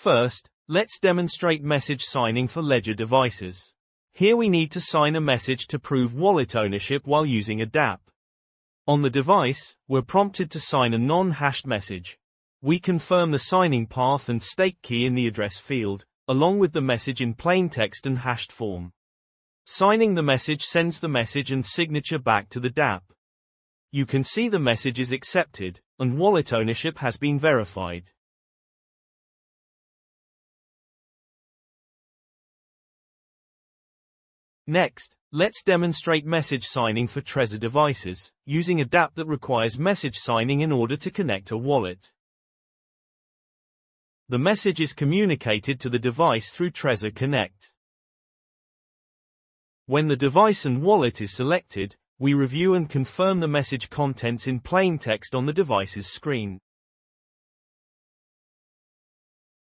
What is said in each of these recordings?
First, let's demonstrate message signing for Ledger devices. Here we need to sign a message to prove wallet ownership while using a dApp. On the device, we're prompted to sign a non-hashed message. We confirm the signing path and stake key in the address field, along with the message in plain text and hashed form. Signing the message sends the message and signature back to the dApp. You can see the message is accepted, and wallet ownership has been verified. Next, let's demonstrate message signing for Trezor devices, using a dApp that requires message signing in order to connect a wallet. The message is communicated to the device through Trezor Connect. When the device and wallet is selected, we review and confirm the message contents in plain text on the device's screen.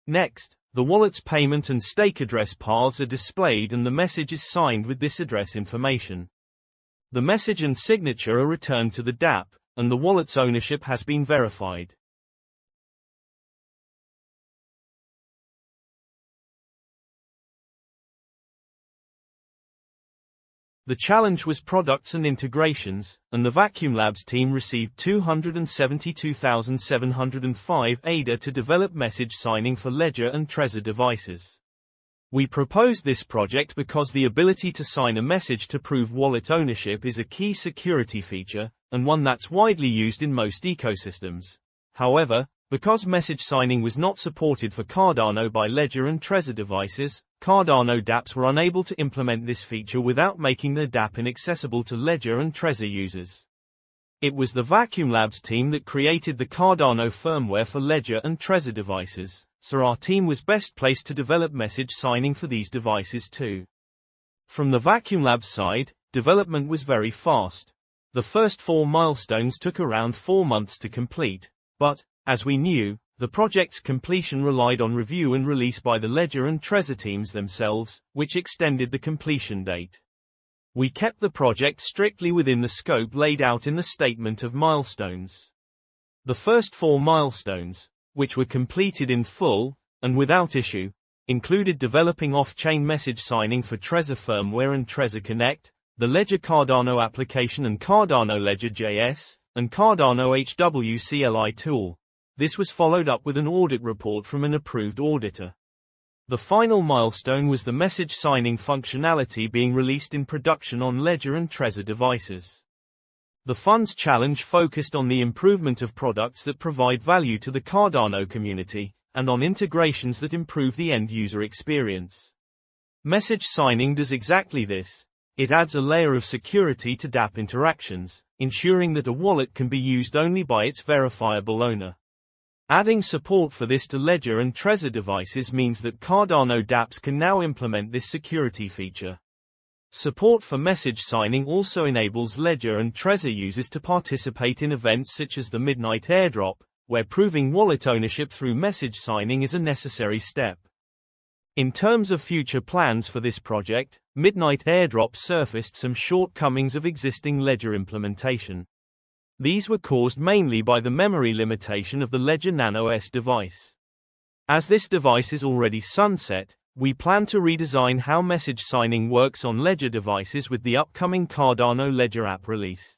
Next, the wallet's payment and stake address paths are displayed and the message is signed with this address information. The message and signature are returned to the dApp, and the wallet's ownership has been verified. The challenge was products and integrations, and the Vacuumlabs team received 272,705 ADA to develop message signing for Ledger and Trezor devices. We proposed this project because the ability to sign a message to prove wallet ownership is a key security feature, and one that's widely used in most ecosystems. However, because message signing was not supported for Cardano by Ledger and Trezor devices, Cardano dApps were unable to implement this feature without making their dApp inaccessible to Ledger and Trezor users. It was the Vacuumlabs team that created the Cardano firmware for Ledger and Trezor devices, so our team was best placed to develop message signing for these devices too. From the Vacuumlabs side, development was very fast. The first 4 milestones took around 4 months to complete, but, as we knew, the project's completion relied on review and release by the Ledger and Trezor teams themselves, which extended the completion date. We kept the project strictly within the scope laid out in the statement of milestones. The first 4 milestones, which were completed in full, and without issue, included developing off-chain message signing for Trezor firmware and Trezor Connect, the Ledger Cardano application and Cardano Ledger JS, and Cardano HWCLI tool. This was followed up with an audit report from an approved auditor. The final milestone was the message signing functionality being released in production on Ledger and Trezor devices. The fund's challenge focused on the improvement of products that provide value to the Cardano community, and on integrations that improve the end-user experience. Message signing does exactly this. It adds a layer of security to dApp interactions, ensuring that a wallet can be used only by its verifiable owner. Adding support for this to Ledger and Trezor devices means that Cardano dApps can now implement this security feature. Support for message signing also enables Ledger and Trezor users to participate in events such as the Midnight Airdrop, where proving wallet ownership through message signing is a necessary step. In terms of future plans for this project, Midnight Airdrop surfaced some shortcomings of existing Ledger implementation. These were caused mainly by the memory limitation of the Ledger Nano S device. As this device is already sunset, we plan to redesign how message signing works on Ledger devices with the upcoming Cardano Ledger app release.